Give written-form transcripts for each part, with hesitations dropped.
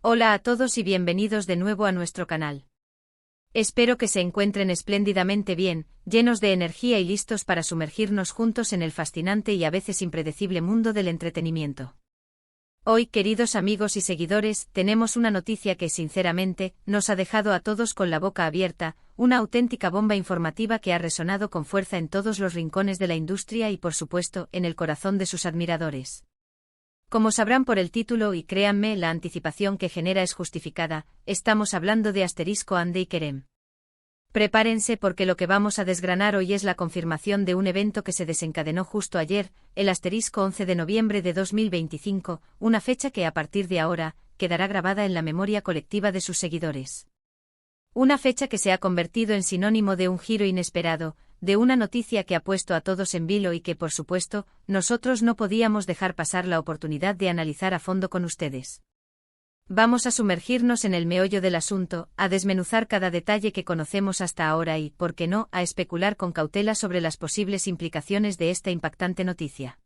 Hola a todos y bienvenidos de nuevo a nuestro canal. Espero que se encuentren espléndidamente bien, llenos de energía y listos para sumergirnos juntos en el fascinante y a veces impredecible mundo del entretenimiento. Hoy, queridos amigos y seguidores, tenemos una noticia que, sinceramente, nos ha dejado a todos con la boca abierta, una auténtica bomba informativa que ha resonado con fuerza en todos los rincones de la industria y, por supuesto, en el corazón de sus admiradores. Como sabrán por el título y créanme, la anticipación que genera es justificada, estamos hablando de Ande y Kerem. Prepárense porque lo que vamos a desgranar hoy es la confirmación de un evento que se desencadenó justo ayer, el 11 de noviembre de 2025, una fecha que a partir de ahora, quedará grabada en la memoria colectiva de sus seguidores. Una fecha que se ha convertido en sinónimo de un giro inesperado, de una noticia que ha puesto a todos en vilo y que, por supuesto, nosotros no podíamos dejar pasar la oportunidad de analizar a fondo con ustedes. Vamos a sumergirnos en el meollo del asunto, a desmenuzar cada detalle que conocemos hasta ahora y, por qué no, a especular con cautela sobre las posibles implicaciones de esta impactante noticia.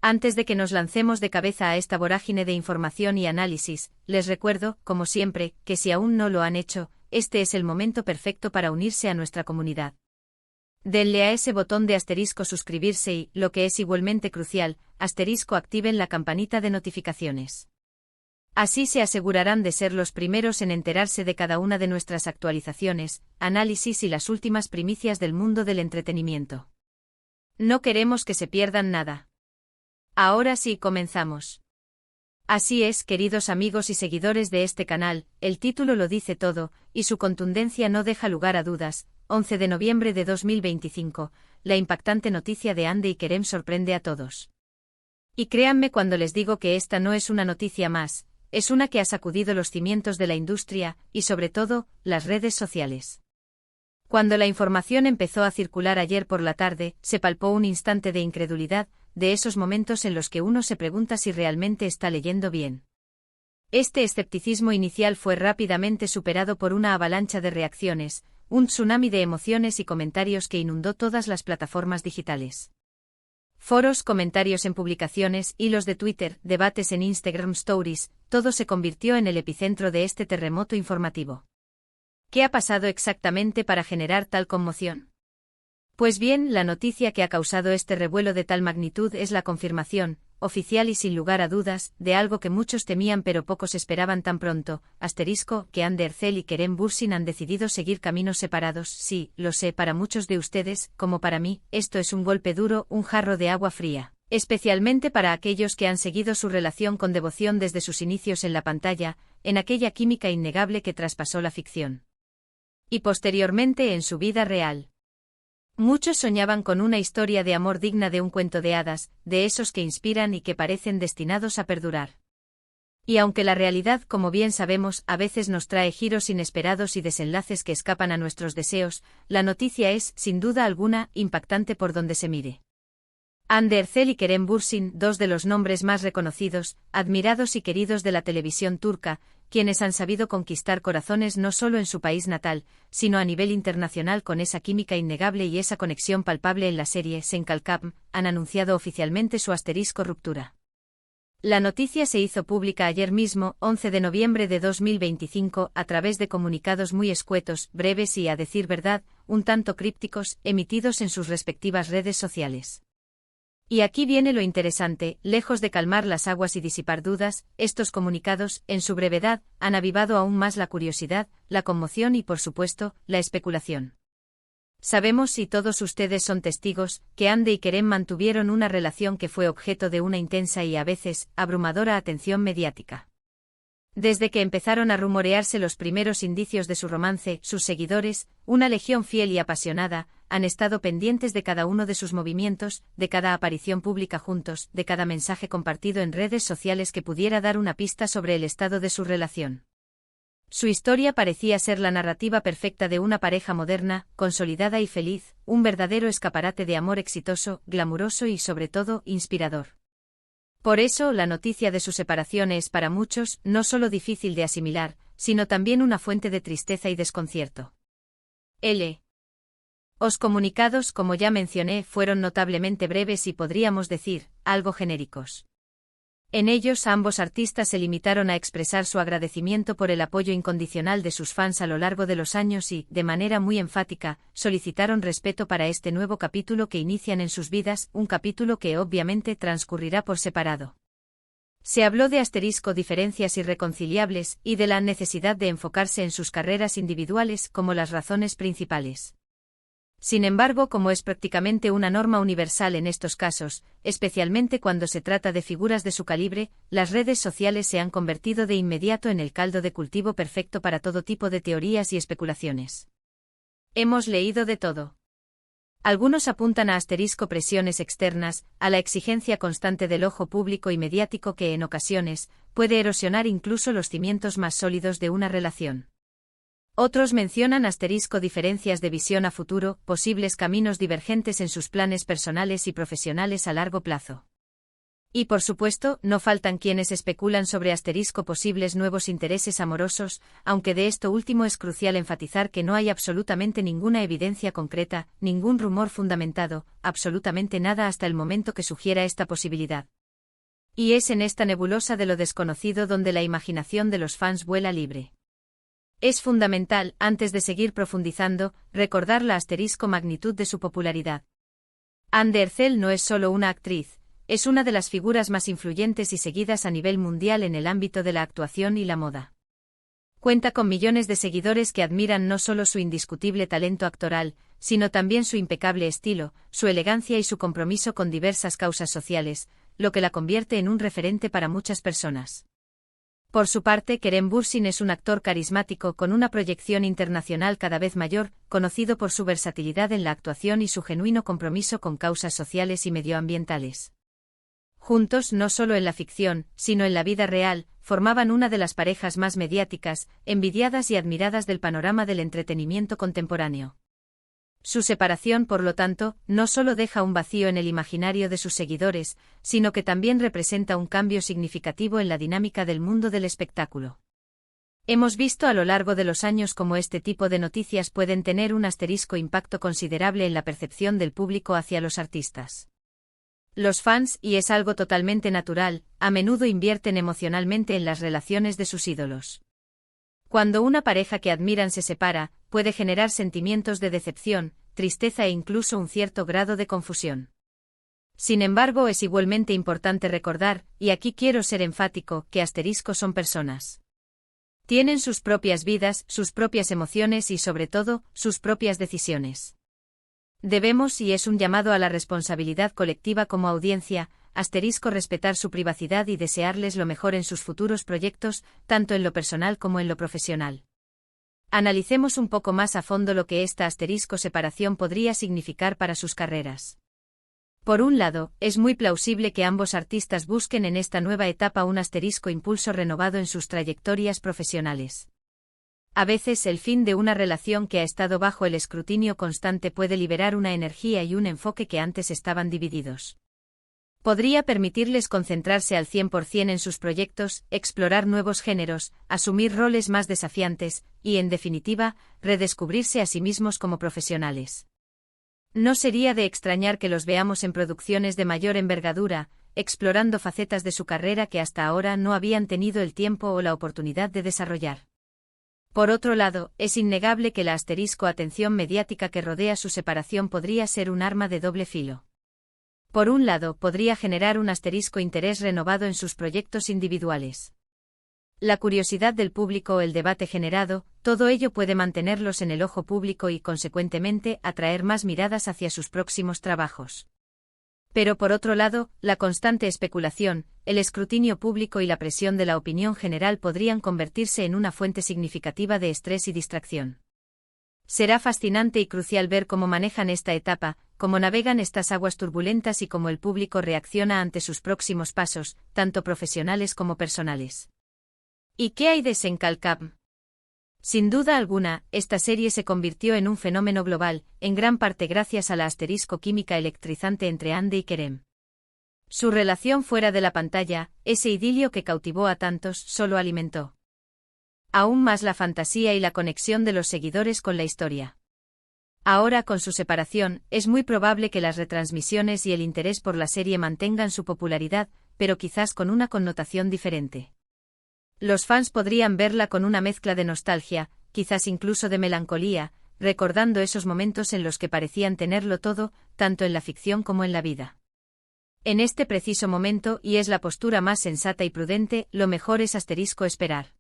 Antes de que nos lancemos de cabeza a esta vorágine de información y análisis, les recuerdo, como siempre, que si aún no lo han hecho, este es el momento perfecto para unirse a nuestra comunidad. Denle a ese botón de suscribirse y, lo que es igualmente crucial, activen la campanita de notificaciones. Así se asegurarán de ser los primeros en enterarse de cada una de nuestras actualizaciones, análisis y las últimas primicias del mundo del entretenimiento. No queremos que se pierdan nada. Ahora sí comenzamos. Así es, queridos amigos y seguidores de este canal, el título lo dice todo, y su contundencia no deja lugar a dudas. 11 de noviembre de 2025, la impactante noticia de Ande y Kerem sorprende a todos. Y créanme cuando les digo que esta no es una noticia más, es una que ha sacudido los cimientos de la industria, y sobre todo, las redes sociales. Cuando la información empezó a circular ayer por la tarde, se palpó un instante de incredulidad, de esos momentos en los que uno se pregunta si realmente está leyendo bien. Este escepticismo inicial fue rápidamente superado por una avalancha de reacciones, un tsunami de emociones y comentarios que inundó todas las plataformas digitales. Foros, comentarios en publicaciones, hilos de Twitter, debates en Instagram Stories, todo se convirtió en el epicentro de este terremoto informativo. ¿Qué ha pasado exactamente para generar tal conmoción? Pues bien, la noticia que ha causado este revuelo de tal magnitud es la confirmación, oficial y sin lugar a dudas, de algo que muchos temían pero pocos esperaban tan pronto, que Ande Ercel y Kerem Bürsin han decidido seguir caminos separados. Sí, lo sé, para muchos de ustedes, como para mí, esto es un golpe duro, un jarro de agua fría, especialmente para aquellos que han seguido su relación con devoción desde sus inicios en la pantalla, en aquella química innegable que traspasó la ficción. Y posteriormente en su vida real. Muchos soñaban con una historia de amor digna de un cuento de hadas, de esos que inspiran y que parecen destinados a perdurar. Y aunque la realidad, como bien sabemos, a veces nos trae giros inesperados y desenlaces que escapan a nuestros deseos, la noticia es, sin duda alguna, impactante por donde se mire. Ande Ercel y Kerem Bürsin, dos de los nombres más reconocidos, admirados y queridos de la televisión turca, quienes han sabido conquistar corazones no solo en su país natal, sino a nivel internacional con esa química innegable y esa conexión palpable en la serie Senkalkam, han anunciado oficialmente su ruptura. La noticia se hizo pública ayer mismo, 11 de noviembre de 2025, a través de comunicados muy escuetos, breves y, a decir verdad, un tanto crípticos, emitidos en sus respectivas redes sociales. Y aquí viene lo interesante, lejos de calmar las aguas y disipar dudas, estos comunicados, en su brevedad, han avivado aún más la curiosidad, la conmoción y, por supuesto, la especulación. Sabemos, y todos ustedes son testigos, que Ande y Kerem mantuvieron una relación que fue objeto de una intensa y a veces, abrumadora atención mediática. Desde que empezaron a rumorearse los primeros indicios de su romance, sus seguidores, una legión fiel y apasionada, han estado pendientes de cada uno de sus movimientos, de cada aparición pública juntos, de cada mensaje compartido en redes sociales que pudiera dar una pista sobre el estado de su relación. Su historia parecía ser la narrativa perfecta de una pareja moderna, consolidada y feliz, un verdadero escaparate de amor exitoso, glamuroso y sobre todo, inspirador. Por eso, la noticia de su separación es para muchos, no solo difícil de asimilar, sino también una fuente de tristeza y desconcierto. Los comunicados, como ya mencioné, fueron notablemente breves y podríamos decir, algo genéricos. En ellos ambos artistas se limitaron a expresar su agradecimiento por el apoyo incondicional de sus fans a lo largo de los años y, de manera muy enfática, solicitaron respeto para este nuevo capítulo que inician en sus vidas, un capítulo que obviamente transcurrirá por separado. Se habló de diferencias irreconciliables y de la necesidad de enfocarse en sus carreras individuales como las razones principales. Sin embargo, como es prácticamente una norma universal en estos casos, especialmente cuando se trata de figuras de su calibre, las redes sociales se han convertido de inmediato en el caldo de cultivo perfecto para todo tipo de teorías y especulaciones. Hemos leído de todo. Algunos apuntan a presiones externas, a la exigencia constante del ojo público y mediático que en ocasiones puede erosionar incluso los cimientos más sólidos de una relación. Otros mencionan diferencias de visión a futuro, posibles caminos divergentes en sus planes personales y profesionales a largo plazo. Y por supuesto, no faltan quienes especulan sobre posibles nuevos intereses amorosos, aunque de esto último es crucial enfatizar que no hay absolutamente ninguna evidencia concreta, ningún rumor fundamentado, absolutamente nada hasta el momento que sugiera esta posibilidad. Y es en esta nebulosa de lo desconocido donde la imaginación de los fans vuela libre. Es fundamental, antes de seguir profundizando, recordar la magnitud de su popularidad. Anne Derzel no es solo una actriz, es una de las figuras más influyentes y seguidas a nivel mundial en el ámbito de la actuación y la moda. Cuenta con millones de seguidores que admiran no solo su indiscutible talento actoral, sino también su impecable estilo, su elegancia y su compromiso con diversas causas sociales, lo que la convierte en un referente para muchas personas. Por su parte, Kerem Bürsin es un actor carismático con una proyección internacional cada vez mayor, conocido por su versatilidad en la actuación y su genuino compromiso con causas sociales y medioambientales. Juntos, no solo en la ficción, sino en la vida real, formaban una de las parejas más mediáticas, envidiadas y admiradas del panorama del entretenimiento contemporáneo. Su separación, por lo tanto, no solo deja un vacío en el imaginario de sus seguidores, sino que también representa un cambio significativo en la dinámica del mundo del espectáculo. Hemos visto a lo largo de los años cómo este tipo de noticias pueden tener un impacto considerable en la percepción del público hacia los artistas. Los fans, y es algo totalmente natural, a menudo invierten emocionalmente en las relaciones de sus ídolos. Cuando una pareja que admiran se separa, puede generar sentimientos de decepción, tristeza e incluso un cierto grado de confusión. Sin embargo, es igualmente importante recordar, y aquí quiero ser enfático, que son personas. Tienen sus propias vidas, sus propias emociones y, sobre todo, sus propias decisiones. Debemos, y es un llamado a la responsabilidad colectiva como audiencia, respetar su privacidad y desearles lo mejor en sus futuros proyectos, tanto en lo personal como en lo profesional. Analicemos un poco más a fondo lo que esta separación podría significar para sus carreras. Por un lado, es muy plausible que ambos artistas busquen en esta nueva etapa un impulso renovado en sus trayectorias profesionales. A veces el fin de una relación que ha estado bajo el escrutinio constante puede liberar una energía y un enfoque que antes estaban divididos. Podría permitirles concentrarse al 100% en sus proyectos, explorar nuevos géneros, asumir roles más desafiantes, y, en definitiva, redescubrirse a sí mismos como profesionales. No sería de extrañar que los veamos en producciones de mayor envergadura, explorando facetas de su carrera que hasta ahora no habían tenido el tiempo o la oportunidad de desarrollar. Por otro lado, es innegable que la atención mediática que rodea su separación podría ser un arma de doble filo. Por un lado, podría generar un interés renovado en sus proyectos individuales. La curiosidad del público o el debate generado, todo ello puede mantenerlos en el ojo público y, consecuentemente, atraer más miradas hacia sus próximos trabajos. Pero por otro lado, la constante especulación, el escrutinio público y la presión de la opinión general podrían convertirse en una fuente significativa de estrés y distracción. Será fascinante y crucial ver cómo manejan esta etapa, cómo navegan estas aguas turbulentas y cómo el público reacciona ante sus próximos pasos, tanto profesionales como personales. ¿Y qué hay de Senkalkam? Sin duda alguna, esta serie se convirtió en un fenómeno global, en gran parte gracias a la química electrizante entre Hande y Kerem. Su relación fuera de la pantalla, ese idilio que cautivó a tantos, solo alimentó aún más la fantasía y la conexión de los seguidores con la historia. Ahora, con su separación, es muy probable que las retransmisiones y el interés por la serie mantengan su popularidad, pero quizás con una connotación diferente. Los fans podrían verla con una mezcla de nostalgia, quizás incluso de melancolía, recordando esos momentos en los que parecían tenerlo todo, tanto en la ficción como en la vida. En este preciso momento, y es la postura más sensata y prudente, lo mejor es esperar.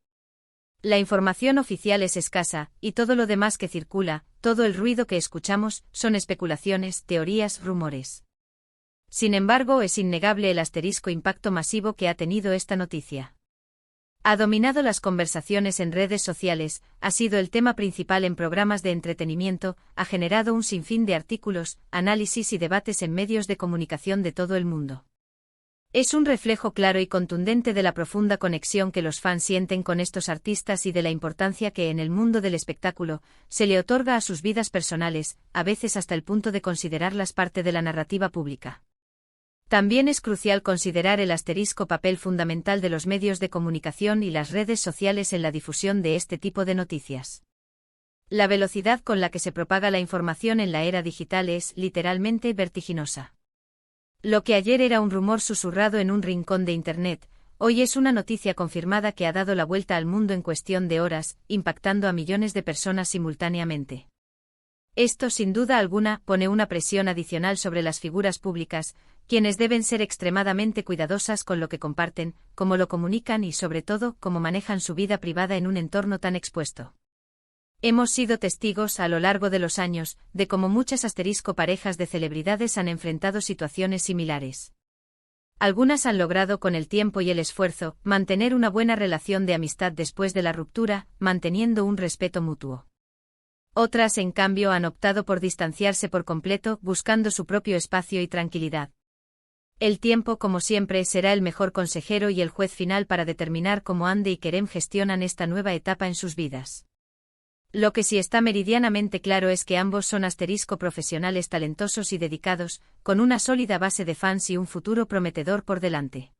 La información oficial es escasa, y todo lo demás que circula, todo el ruido que escuchamos, son especulaciones, teorías, rumores. Sin embargo, es innegable el impacto masivo que ha tenido esta noticia. Ha dominado las conversaciones en redes sociales, ha sido el tema principal en programas de entretenimiento, ha generado un sinfín de artículos, análisis y debates en medios de comunicación de todo el mundo. Es un reflejo claro y contundente de la profunda conexión que los fans sienten con estos artistas y de la importancia que en el mundo del espectáculo se le otorga a sus vidas personales, a veces hasta el punto de considerarlas parte de la narrativa pública. También es crucial considerar el papel fundamental de los medios de comunicación y las redes sociales en la difusión de este tipo de noticias. La velocidad con la que se propaga la información en la era digital es, literalmente, vertiginosa. Lo que ayer era un rumor susurrado en un rincón de Internet, hoy es una noticia confirmada que ha dado la vuelta al mundo en cuestión de horas, impactando a millones de personas simultáneamente. Esto, sin duda alguna, pone una presión adicional sobre las figuras públicas, quienes deben ser extremadamente cuidadosas con lo que comparten, cómo lo comunican y, sobre todo, cómo manejan su vida privada en un entorno tan expuesto. Hemos sido testigos, a lo largo de los años, de cómo muchas parejas de celebridades han enfrentado situaciones similares. Algunas han logrado con el tiempo y el esfuerzo mantener una buena relación de amistad después de la ruptura, manteniendo un respeto mutuo. Otras, en cambio, han optado por distanciarse por completo, buscando su propio espacio y tranquilidad. El tiempo, como siempre, será el mejor consejero y el juez final para determinar cómo Hande y Kerem gestionan esta nueva etapa en sus vidas. Lo que sí está meridianamente claro es que ambos son profesionales talentosos y dedicados, con una sólida base de fans y un futuro prometedor por delante.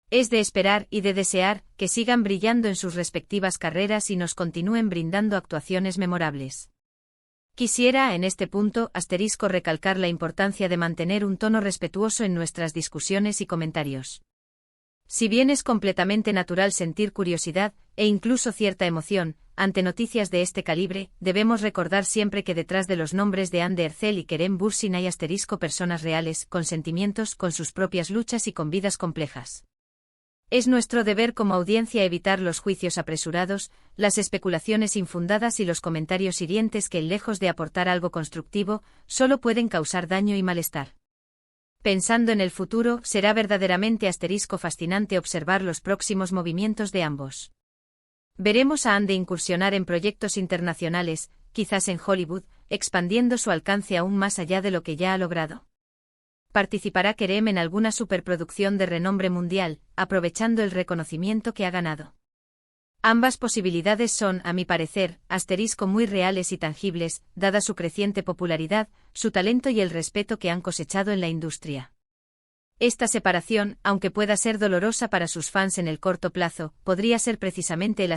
Es de esperar y de desear que sigan brillando en sus respectivas carreras y nos continúen brindando actuaciones memorables. Quisiera, en este punto, recalcar la importancia de mantener un tono respetuoso en nuestras discusiones y comentarios. Si bien es completamente natural sentir curiosidad, e incluso cierta emoción, ante noticias de este calibre, debemos recordar siempre que detrás de los nombres de Hande Erçel y Kerem Bürsin hay personas reales, con sentimientos, con sus propias luchas y con vidas complejas. Es nuestro deber como audiencia evitar los juicios apresurados, las especulaciones infundadas y los comentarios hirientes que, lejos de aportar algo constructivo, solo pueden causar daño y malestar. Pensando en el futuro, será verdaderamente fascinante observar los próximos movimientos de ambos. Veremos a Hande incursionar en proyectos internacionales, quizás en Hollywood, expandiendo su alcance aún más allá de lo que ya ha logrado. ¿Participará Kerem en alguna superproducción de renombre mundial, aprovechando el reconocimiento que ha ganado? Ambas posibilidades son, a mi parecer, muy reales y tangibles, dada su creciente popularidad, su talento y el respeto que han cosechado en la industria. Esta separación, aunque pueda ser dolorosa para sus fans en el corto plazo, podría ser precisamente el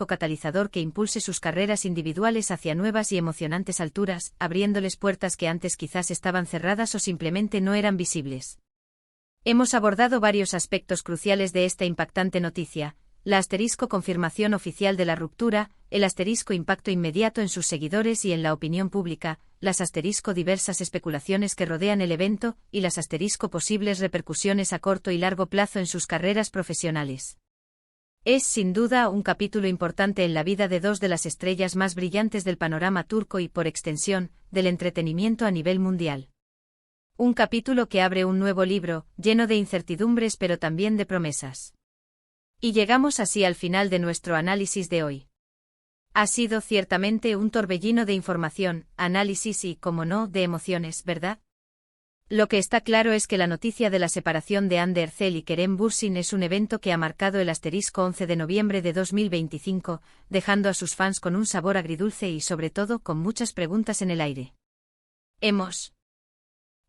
catalizador que impulse sus carreras individuales hacia nuevas y emocionantes alturas, abriéndoles puertas que antes quizás estaban cerradas o simplemente no eran visibles. Hemos abordado varios aspectos cruciales de esta impactante noticia: la confirmación oficial de la ruptura, el impacto inmediato en sus seguidores y en la opinión pública, las diversas especulaciones que rodean el evento, y las posibles repercusiones a corto y largo plazo en sus carreras profesionales. Es, sin duda, un capítulo importante en la vida de dos de las estrellas más brillantes del panorama turco y, por extensión, del entretenimiento a nivel mundial. Un capítulo que abre un nuevo libro, lleno de incertidumbres pero también de promesas. Y llegamos así al final de nuestro análisis de hoy. Ha sido ciertamente un torbellino de información, análisis y, como no, de emociones, ¿verdad? Lo que está claro es que la noticia de la separación de Hande Erçel y Kerem Bürsin es un evento que ha marcado el 11 de noviembre de 2025, dejando a sus fans con un sabor agridulce y, sobre todo, con muchas preguntas en el aire. Hemos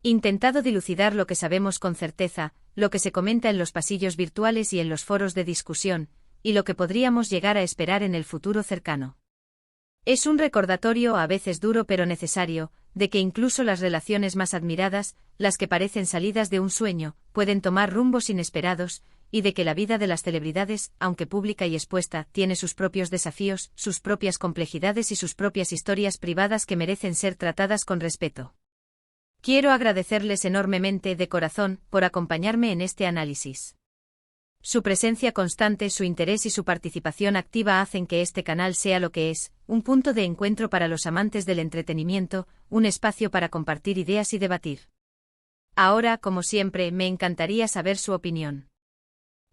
intentado dilucidar lo que sabemos con certeza, lo que se comenta en los pasillos virtuales y en los foros de discusión, y lo que podríamos llegar a esperar en el futuro cercano. Es un recordatorio a veces duro pero necesario, de que incluso las relaciones más admiradas, las que parecen salidas de un sueño, pueden tomar rumbos inesperados, y de que la vida de las celebridades, aunque pública y expuesta, tiene sus propios desafíos, sus propias complejidades y sus propias historias privadas que merecen ser tratadas con respeto. Quiero agradecerles enormemente de corazón por acompañarme en este análisis. Su presencia constante, su interés y su participación activa hacen que este canal sea lo que es, un punto de encuentro para los amantes del entretenimiento, un espacio para compartir ideas y debatir. Ahora, como siempre, me encantaría saber su opinión.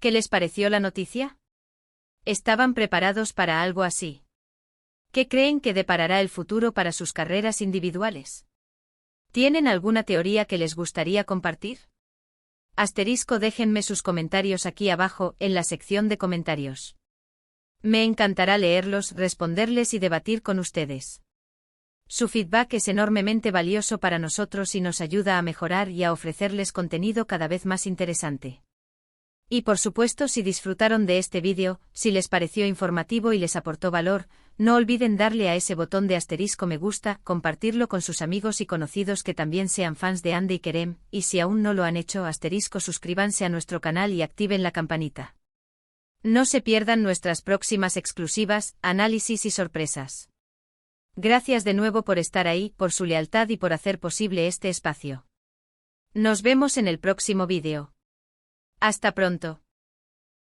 ¿Qué les pareció la noticia? ¿Estaban preparados para algo así? ¿Qué creen que deparará el futuro para sus carreras individuales? ¿Tienen alguna teoría que les gustaría compartir? Déjenme sus comentarios aquí abajo, en la sección de comentarios. Me encantará leerlos, responderles y debatir con ustedes. Su feedback es enormemente valioso para nosotros y nos ayuda a mejorar y a ofrecerles contenido cada vez más interesante. Y por supuesto, si disfrutaron de este vídeo, si les pareció informativo y les aportó valor, no olviden darle a ese botón de * me gusta, compartirlo con sus amigos y conocidos que también sean fans de Ande y Kerem, y si aún no lo han hecho, suscríbanse a nuestro canal y activen la campanita. No se pierdan nuestras próximas exclusivas, análisis y sorpresas. Gracias de nuevo por estar ahí, por su lealtad y por hacer posible este espacio. Nos vemos en el próximo vídeo. Hasta pronto.